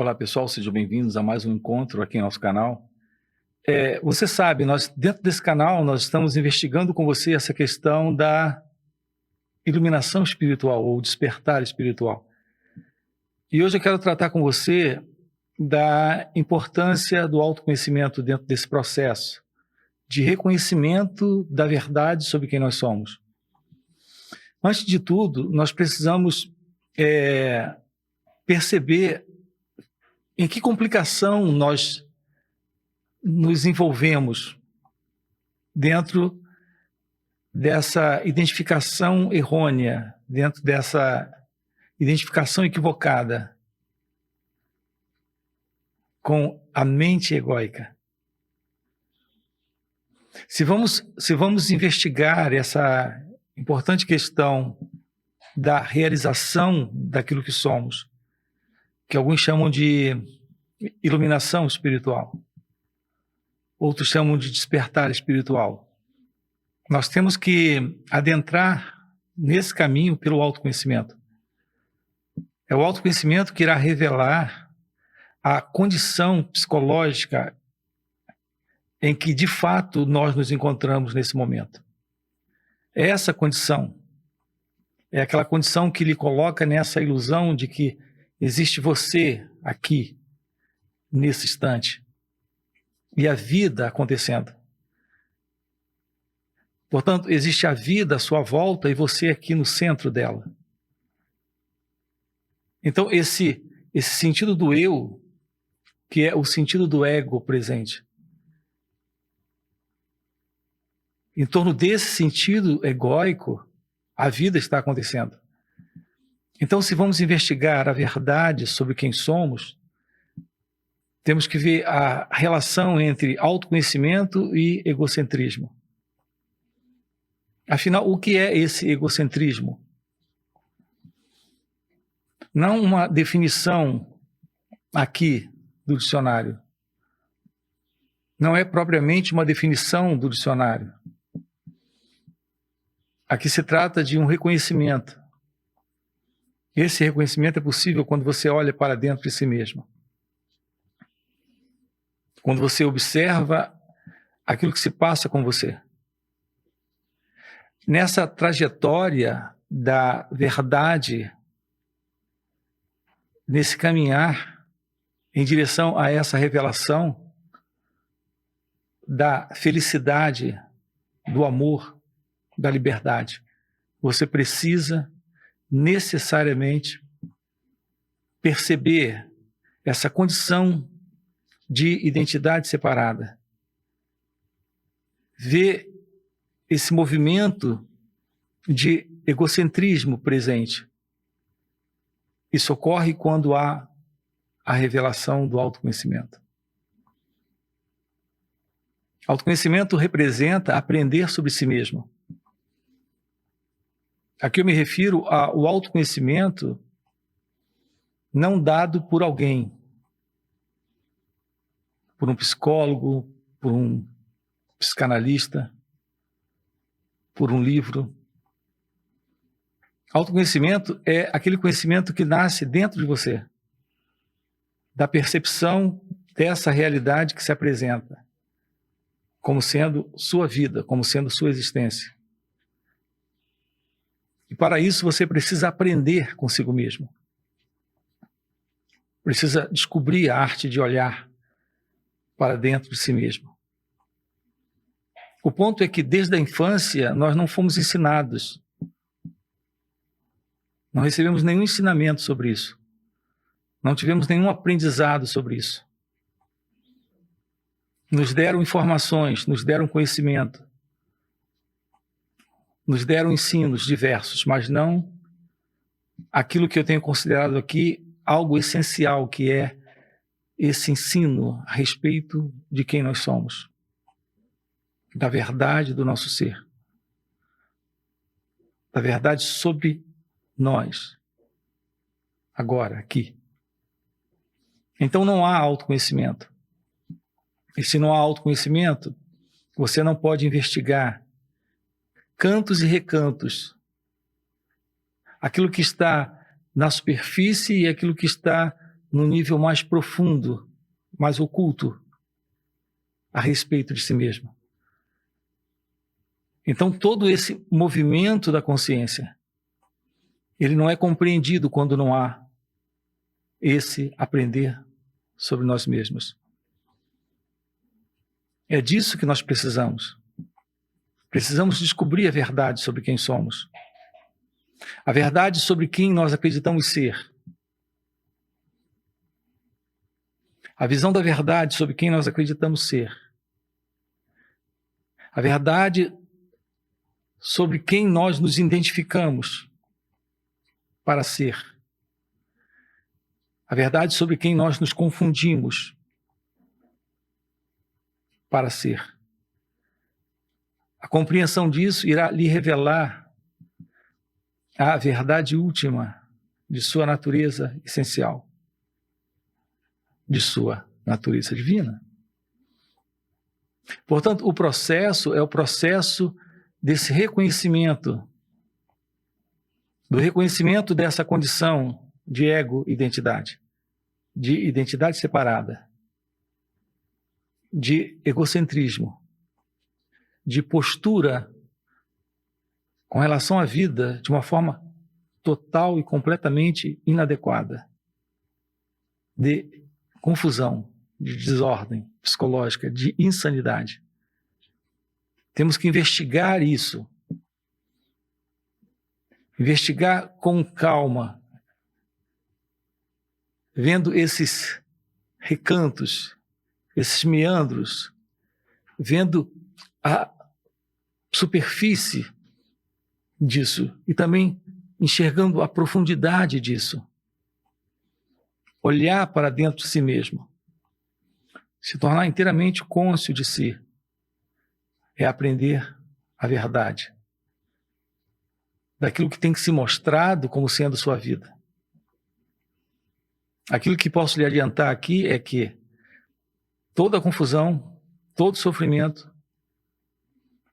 Olá pessoal, sejam bem-vindos a mais um encontro aqui em nosso canal. Você sabe, dentro desse canal nós estamos investigando com você essa questão da iluminação espiritual ou despertar espiritual. E hoje eu quero tratar com você da importância do autoconhecimento dentro desse processo de reconhecimento da verdade sobre quem nós somos. Antes de tudo, nós precisamos perceber em que complicação nós nos envolvemos dentro dessa identificação errônea, dentro dessa identificação equivocada com a mente egóica. Se vamos investigar essa importante questão da realização daquilo que somos, que alguns chamam de iluminação espiritual, outros chamam de despertar espiritual. Nós temos que adentrar nesse caminho pelo autoconhecimento. É o autoconhecimento que irá revelar a condição psicológica em que, de fato, nós nos encontramos nesse momento. Essa condição é aquela condição que lhe coloca nessa ilusão de que existe você aqui, nesse instante, e a vida acontecendo. Portanto, existe a vida à sua volta e você aqui no centro dela. Então, esse sentido do eu, que é o sentido do ego presente, em torno desse sentido egóico, a vida está acontecendo. Então, se vamos investigar a verdade sobre quem somos, temos que ver a relação entre autoconhecimento e egocentrismo. Afinal, o que é esse egocentrismo? Não uma definição aqui do dicionário. Não é propriamente uma definição do dicionário. Aqui se trata de um reconhecimento. Esse reconhecimento é possível quando você olha para dentro de si mesmo. Quando você observa aquilo que se passa com você. Nessa trajetória da verdade, nesse caminhar em direção a essa revelação da felicidade, do amor, da liberdade, você precisa necessariamente perceber essa condição de identidade separada. Ver esse movimento de egocentrismo presente. Isso ocorre quando há a revelação do autoconhecimento. Autoconhecimento representa aprender sobre si mesmo. Aqui eu me refiro ao autoconhecimento não dado por alguém, por um psicólogo, por um psicanalista, por um livro. Autoconhecimento é aquele conhecimento que nasce dentro de você, da percepção dessa realidade que se apresenta, como sendo sua vida, como sendo sua existência. E para isso você precisa aprender consigo mesmo. Precisa descobrir a arte de olhar para dentro de si mesmo. O ponto é que desde a infância nós não fomos ensinados. Não recebemos nenhum ensinamento sobre isso. Não tivemos nenhum aprendizado sobre isso. Nos deram informações, nos deram conhecimento. Nos deram ensinos diversos, mas não aquilo que eu tenho considerado aqui algo essencial, que é esse ensino a respeito de quem nós somos, da verdade do nosso ser, da verdade sobre nós, agora, aqui. Então não há autoconhecimento. E se não há autoconhecimento, você não pode investigar cantos e recantos, aquilo que está na superfície e aquilo que está num nível mais profundo, mais oculto, a respeito de si mesmo. Então, todo esse movimento da consciência, ele não é compreendido quando não há esse aprender sobre nós mesmos. É disso que nós precisamos. Precisamos descobrir a verdade sobre quem somos. A verdade sobre quem nós acreditamos ser. A visão da verdade sobre quem nós acreditamos ser. A verdade sobre quem nós nos identificamos para ser. A verdade sobre quem nós nos confundimos para ser. A compreensão disso irá lhe revelar a verdade última de sua natureza essencial, de sua natureza divina. Portanto, o processo é o processo desse reconhecimento, do reconhecimento dessa condição de ego-identidade, de identidade separada, de egocentrismo, de postura com relação à vida de uma forma total e completamente inadequada, de confusão, de desordem psicológica, de insanidade. Temos que investigar isso. Investigar com calma, vendo esses recantos, esses meandros, vendo a superfície disso e também enxergando a profundidade disso. Olhar para dentro de si mesmo, se tornar inteiramente cônscio de si, é aprender a verdade daquilo que tem que ser mostrado como sendo sua vida. Aquilo que posso lhe adiantar aqui é que toda a confusão, todo sofrimento,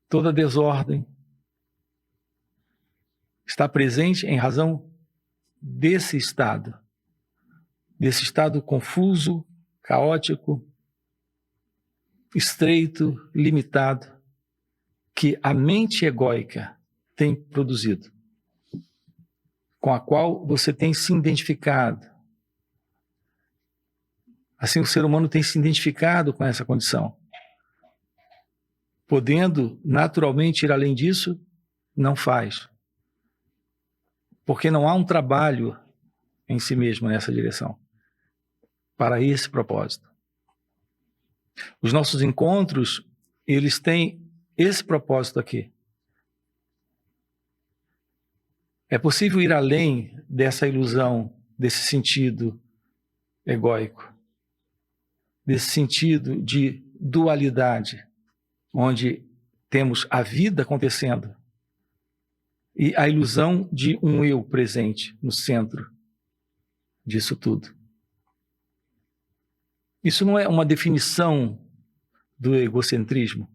toda desordem está presente em razão desse estado confuso, caótico, estreito, limitado, que a mente egóica tem produzido, com a qual você tem se identificado. Assim, o ser humano tem se identificado com essa condição. Podendo naturalmente ir além disso, não faz. Porque não há um trabalho em si mesmo nessa direção, para esse propósito. Os nossos encontros, eles têm esse propósito aqui. É possível ir além dessa ilusão, desse sentido egóico, desse sentido de dualidade, onde temos a vida acontecendo e a ilusão de um eu presente no centro disso tudo. Isso não é uma definição do egocentrismo,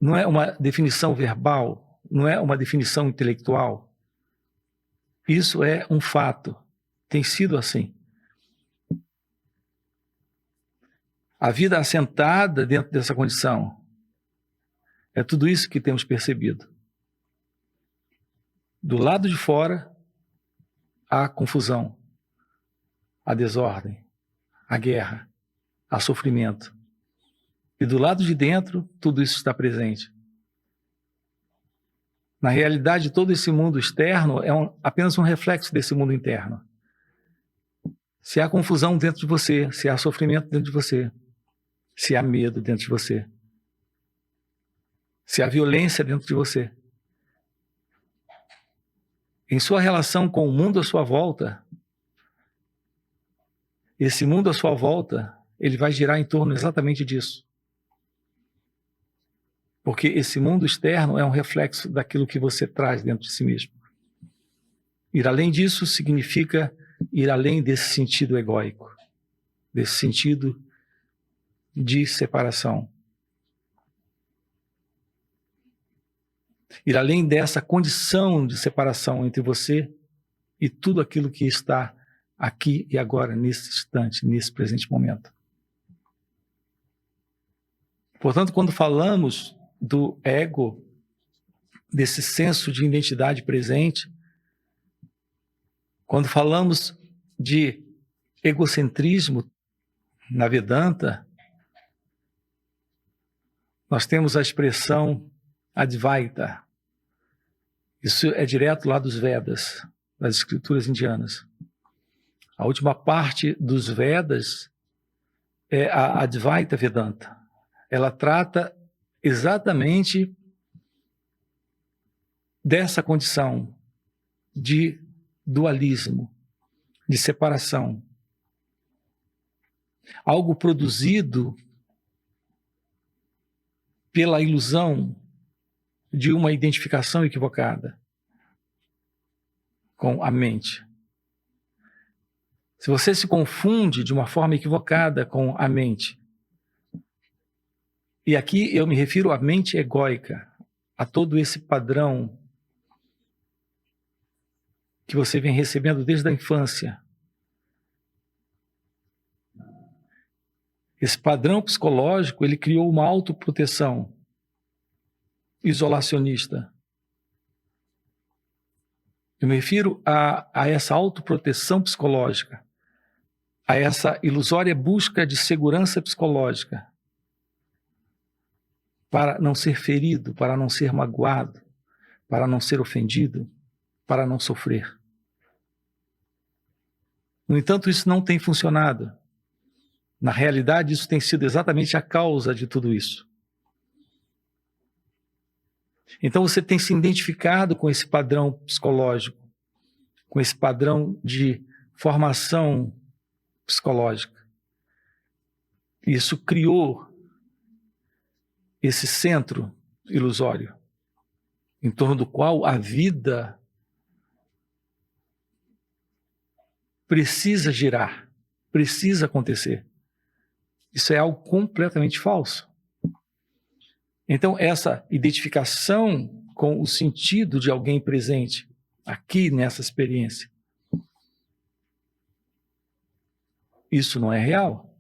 não é uma definição verbal, não é uma definição intelectual. Isso é um fato, tem sido assim. A vida assentada dentro dessa condição é tudo isso que temos percebido. Do lado de fora, há confusão, há desordem, há guerra, há sofrimento. E do lado de dentro, tudo isso está presente. Na realidade, todo esse mundo externo é apenas um reflexo desse mundo interno. Se há confusão dentro de você, se há sofrimento dentro de você, se há medo dentro de você, se há violência dentro de você, em sua relação com o mundo à sua volta, esse mundo à sua volta, ele vai girar em torno exatamente disso. Porque esse mundo externo é um reflexo daquilo que você traz dentro de si mesmo. Ir além disso significa ir além desse sentido egóico, desse sentido de separação. Ir além dessa condição de separação entre você e tudo aquilo que está aqui e agora, nesse instante, nesse presente momento. Portanto, quando falamos do ego, desse senso de identidade presente, quando falamos de egocentrismo na Vedanta, nós temos a expressão Advaita. Isso é direto lá dos Vedas, das escrituras indianas. A última parte dos Vedas é a Advaita Vedanta. Ela trata exatamente dessa condição de dualismo, de separação. Algo produzido pela ilusão de uma identificação equivocada com a mente. Se você se confunde de uma forma equivocada com a mente, e aqui eu me refiro à mente egóica, a todo esse padrão que você vem recebendo desde a infância. Esse padrão psicológico, ele criou uma autoproteção isolacionista. Eu me refiro a essa autoproteção psicológica, a essa ilusória busca de segurança psicológica, para não ser ferido, para não ser magoado, para não ser ofendido, para não sofrer. No entanto, isso não tem funcionado. Na realidade, isso tem sido exatamente a causa de tudo isso. Então, você tem se identificado com esse padrão psicológico, com esse padrão de formação psicológica. Isso criou esse centro ilusório, em torno do qual a vida precisa girar, precisa acontecer. Isso é algo completamente falso. Então, essa identificação com o sentido de alguém presente aqui nessa experiência, isso não é real.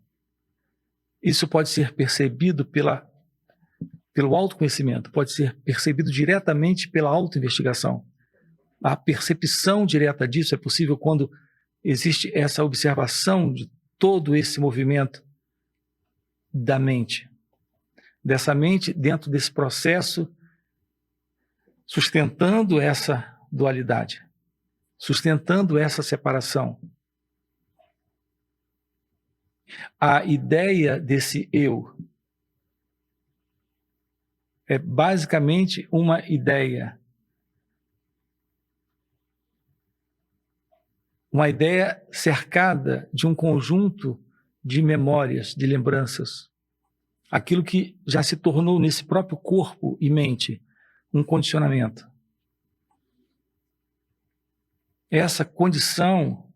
Isso pode ser percebido pelo autoconhecimento, pode ser percebido diretamente pela autoinvestigação. A percepção direta disso é possível quando existe essa observação de todo esse movimento da mente, dessa mente dentro desse processo, sustentando essa dualidade, sustentando essa separação. A ideia desse eu é basicamente uma ideia cercada de um conjunto de memórias, de lembranças. Aquilo que já se tornou nesse próprio corpo e mente um condicionamento. Essa condição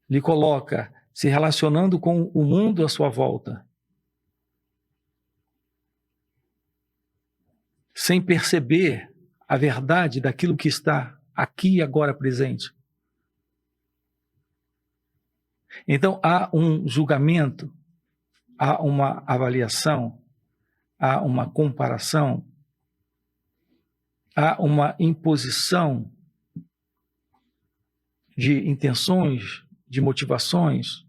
lhe coloca se relacionando com o mundo à sua volta, sem perceber a verdade daquilo que está aqui e agora presente. Então, há um julgamento, há uma avaliação, há uma comparação, há uma imposição de intenções, de motivações.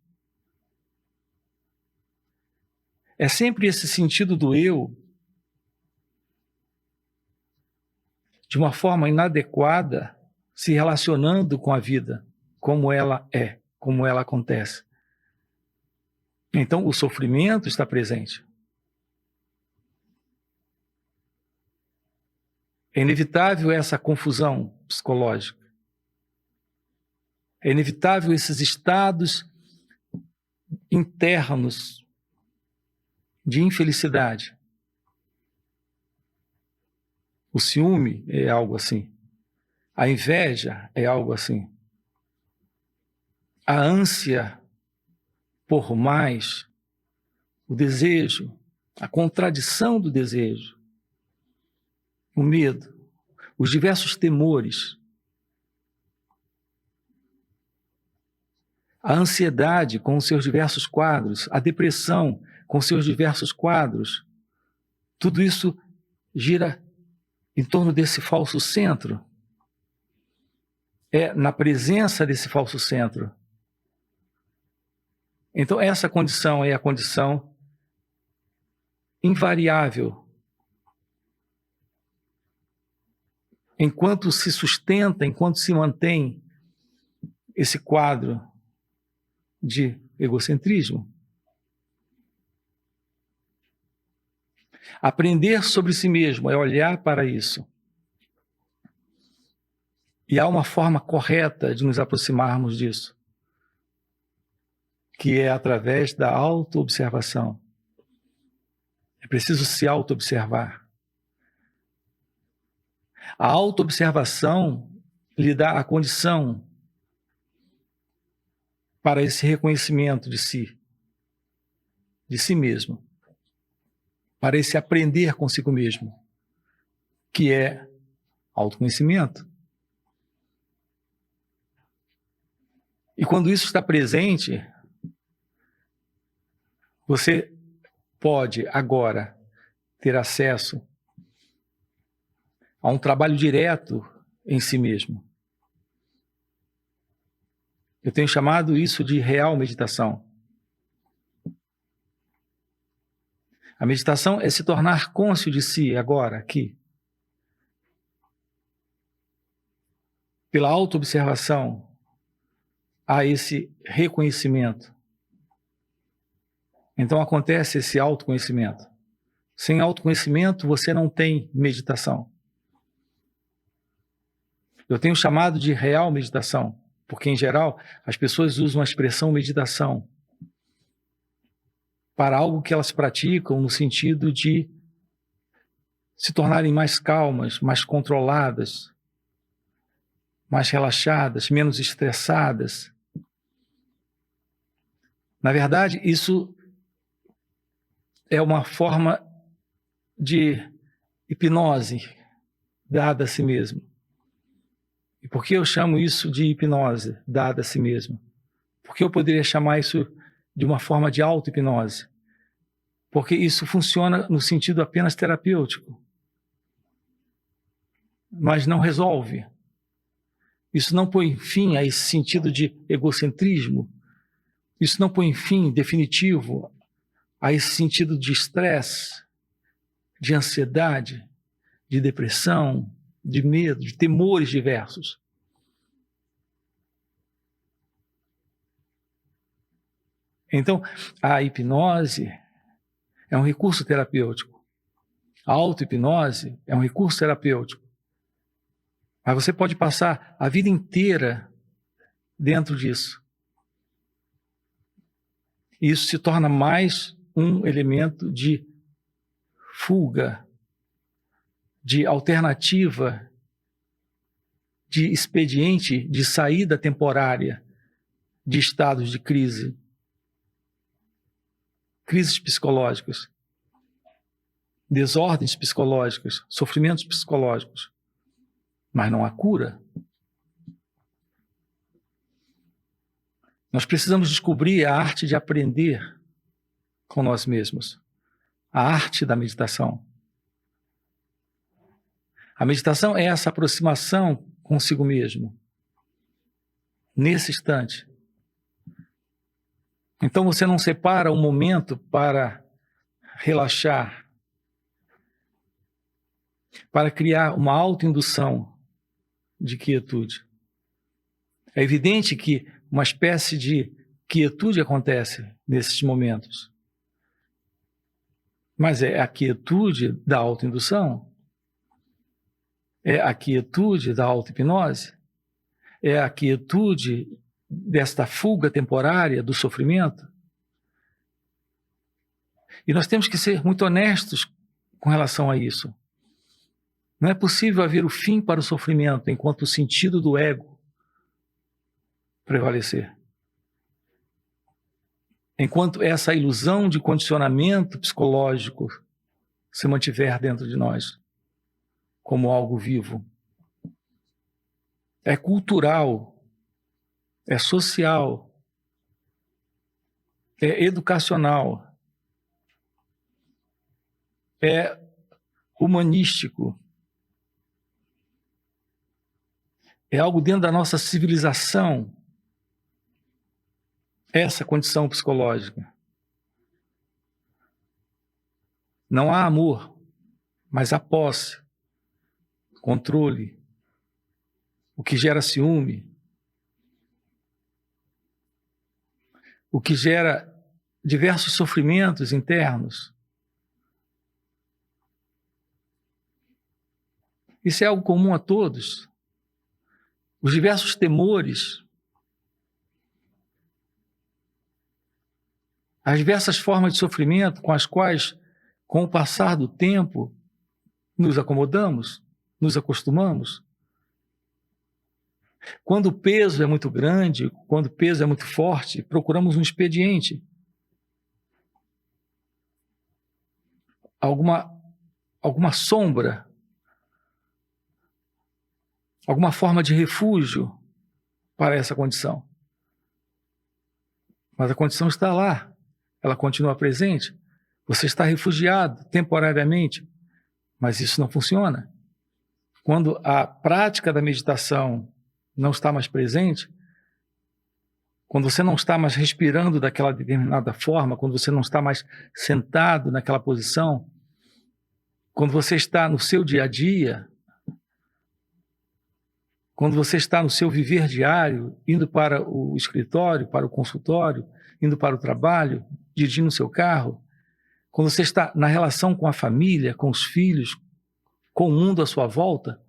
É sempre esse sentido do eu, de uma forma inadequada, se relacionando com a vida, como ela é, como ela acontece. Então, o sofrimento está presente. É inevitável essa confusão psicológica. É inevitável esses estados internos de infelicidade. O ciúme é algo assim. A inveja é algo assim. A ânsia por mais, o desejo, a contradição do desejo, o medo, os diversos temores, a ansiedade com os seus diversos quadros, a depressão com os seus diversos quadros, tudo isso gira em torno desse falso centro. É na presença desse falso centro. Então, essa condição é a condição invariável. Enquanto se sustenta, enquanto se mantém esse quadro de egocentrismo. Aprender sobre si mesmo é olhar para isso. E há uma forma correta de nos aproximarmos disso, que é através da autoobservação. É preciso se autoobservar. A autoobservação lhe dá a condição para esse reconhecimento de si mesmo, para esse aprender consigo mesmo, que é autoconhecimento. E quando isso está presente, você pode agora ter acesso a um trabalho direto em si mesmo. Eu tenho chamado isso de real meditação. A meditação é se tornar cônscio de si agora, aqui. Pela autoobservação, há esse reconhecimento. Então acontece esse autoconhecimento. Sem autoconhecimento, você não tem meditação. Eu tenho chamado de real meditação, porque, em geral, as pessoas usam a expressão meditação para algo que elas praticam no sentido de se tornarem mais calmas, mais controladas, mais relaxadas, menos estressadas. Na verdade, isso é uma forma de hipnose dada a si mesmo. E por que eu chamo isso de hipnose dada a si mesmo? Porque eu poderia chamar isso de uma forma de auto-hipnose? Porque isso funciona no sentido apenas terapêutico, mas não resolve. Isso não põe fim a esse sentido de egocentrismo. Isso não põe fim definitivo a esse sentido de estresse, de ansiedade, de depressão, de medo, de temores diversos. Então, a hipnose é um recurso terapêutico. A auto-hipnose é um recurso terapêutico. Mas você pode passar a vida inteira dentro disso. E isso se torna mais um elemento de fuga, de alternativa, de expediente, de saída temporária de estados de crise. Crises psicológicas, desordens psicológicas, sofrimentos psicológicos. Mas não há cura. Nós precisamos descobrir a arte de aprender com nós mesmos. A arte da meditação. A meditação é essa aproximação consigo mesmo. Nesse instante. Então você não separa um momento para relaxar, para criar uma autoindução de quietude. É evidente que uma espécie de quietude acontece nesses momentos. Mas é a quietude da autoindução? É a quietude da auto-hipnose? É a quietude desta fuga temporária do sofrimento? E nós temos que ser muito honestos com relação a isso. Não é possível haver o fim para o sofrimento enquanto o sentido do ego prevalecer. Enquanto essa ilusão de condicionamento psicológico se mantiver dentro de nós como algo vivo. É cultural, é social é educacional, é humanístico, é algo dentro da nossa civilização, essa condição psicológica. Não há amor, mas há posse, controle, o que gera ciúme, o que gera diversos sofrimentos internos. Isso é algo comum a todos. Os diversos temores, as diversas formas de sofrimento com as quais, com o passar do tempo, nos acomodamos, nos acostumamos. Quando o peso é muito grande, quando o peso é muito forte, procuramos um expediente. Alguma sombra, alguma forma de refúgio para essa condição. Mas a condição está lá, ela continua presente. Você está refugiado temporariamente, mas isso não funciona. Quando a prática da meditação não está mais presente, quando você não está mais respirando daquela determinada forma, quando você não está mais sentado naquela posição, quando você está no seu dia a dia, quando você está no seu viver diário, indo para o escritório, para o consultório, indo para o trabalho, dirigindo o seu carro, quando você está na relação com a família, com os filhos, com o mundo à sua volta,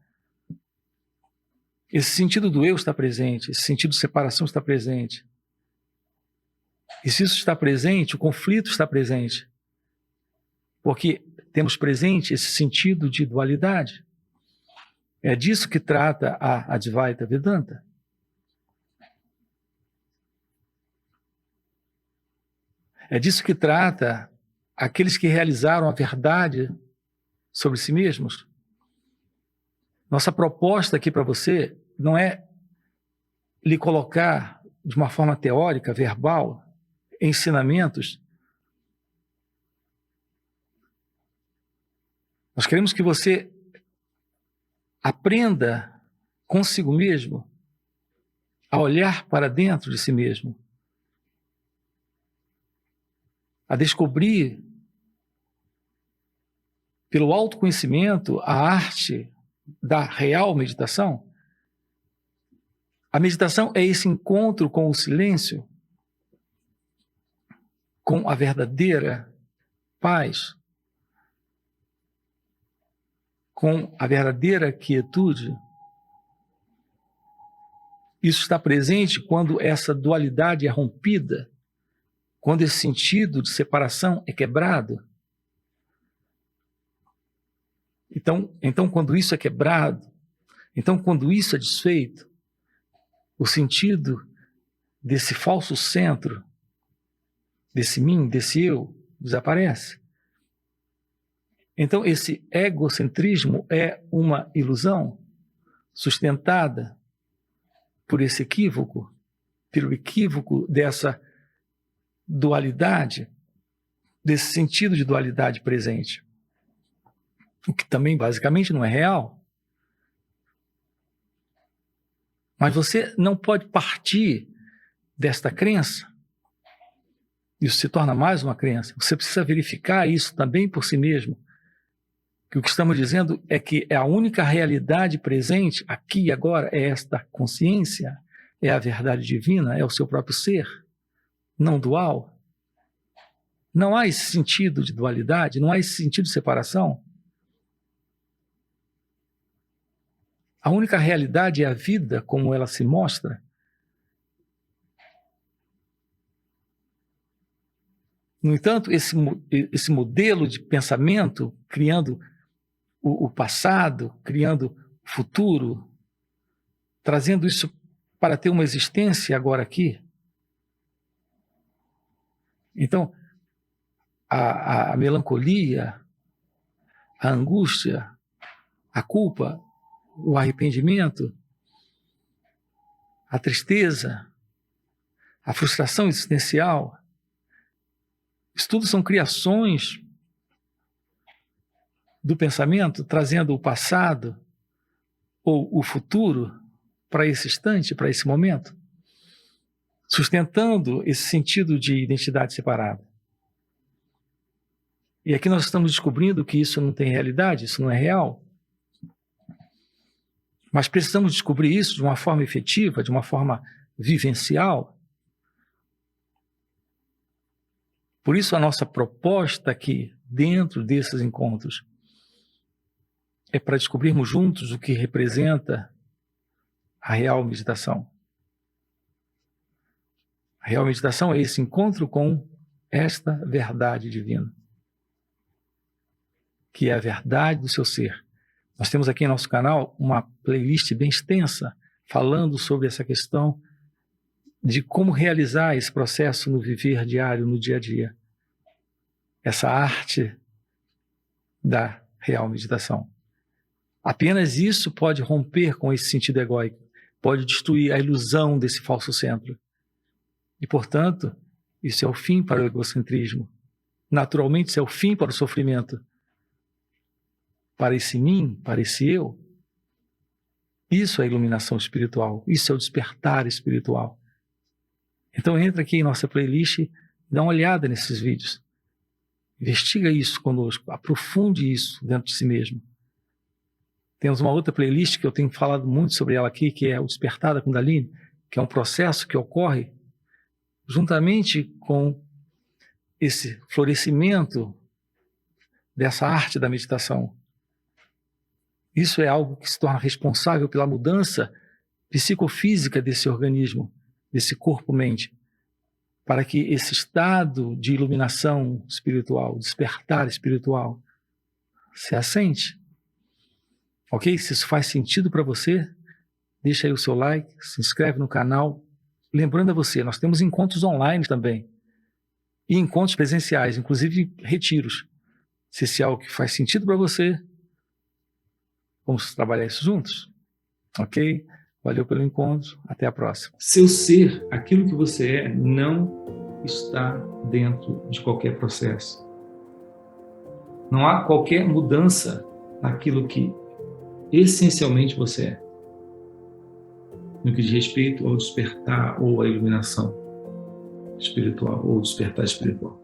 esse sentido do eu está presente, esse sentido de separação está presente. E se isso está presente, o conflito está presente. Porque temos presente esse sentido de dualidade. É disso que trata a Advaita Vedanta. É disso que trata aqueles que realizaram a verdade sobre si mesmos. Nossa proposta aqui para você não é lhe colocar de uma forma teórica, verbal, ensinamentos. Nós queremos que você aprenda consigo mesmo a olhar para dentro de si mesmo, a descobrir, pelo autoconhecimento, a arte da real meditação. A meditação é esse encontro com o silêncio, com a verdadeira paz, com a verdadeira quietude. Isso está presente quando essa dualidade é rompida, quando esse sentido de separação é quebrado. Então, quando isso é quebrado, então, quando isso é desfeito, o sentido desse falso centro, desse mim, desse eu, desaparece. Então, esse egocentrismo é uma ilusão sustentada por esse equívoco, pelo equívoco dessa dualidade, desse sentido de dualidade presente. O que também, basicamente, não é real. Mas você não pode partir desta crença. Isso se torna mais uma crença. Você precisa verificar isso também por si mesmo. Que o que estamos dizendo é que a única realidade presente, aqui e agora, é esta consciência, é a verdade divina, é o seu próprio ser, não dual. Não há esse sentido de dualidade, não há esse sentido de separação. A única realidade é a vida como ela se mostra. No entanto, esse modelo de pensamento, criando o passado, criando o futuro, trazendo isso para ter uma existência agora aqui. Então, a melancolia, a angústia, a culpa, o arrependimento, a tristeza, a frustração existencial, Isso tudo são criações do pensamento, trazendo o passado ou o futuro para esse instante, para esse momento, sustentando esse sentido de identidade separada. E aqui nós estamos descobrindo que isso não tem realidade, isso não é real. Mas precisamos descobrir isso de uma forma efetiva, de uma forma vivencial. Por isso a nossa proposta aqui, dentro desses encontros, é para descobrirmos juntos o que representa a real meditação. A real meditação é esse encontro com esta verdade divina, que é a verdade do seu ser. Nós temos aqui em nosso canal uma playlist bem extensa, falando sobre essa questão de como realizar esse processo no viver diário, no dia a dia. Essa arte da real meditação. Apenas isso pode romper com esse sentido egóico, pode destruir a ilusão desse falso centro. E, portanto, isso é o fim para o egocentrismo. Naturalmente, isso é o fim para o sofrimento. Para esse mim, para esse eu. Isso é a iluminação espiritual, isso é o despertar espiritual. Então entra aqui em nossa playlist e dá uma olhada nesses vídeos. Investiga isso conosco, aprofunde isso dentro de si mesmo. Temos uma outra playlist que eu tenho falado muito sobre ela aqui, que é o Despertar da Kundalini, que é um processo que ocorre juntamente com esse florescimento dessa arte da meditação. Isso é algo que se torna responsável pela mudança psicofísica desse organismo, desse corpo-mente, para que esse estado de iluminação espiritual, despertar espiritual, se assente. Ok? Se isso faz sentido para você, deixa aí o seu like, se inscreve no canal. Lembrando a você, nós temos encontros online também, e encontros presenciais, inclusive retiros. Se esse é algo que faz sentido para você, vamos trabalhar isso juntos? Ok? Valeu pelo encontro. Até a próxima. Seu ser, aquilo que você é, não está dentro de qualquer processo. Não há qualquer mudança naquilo que essencialmente você é. No que diz respeito ao despertar ou à iluminação espiritual, ou despertar espiritual.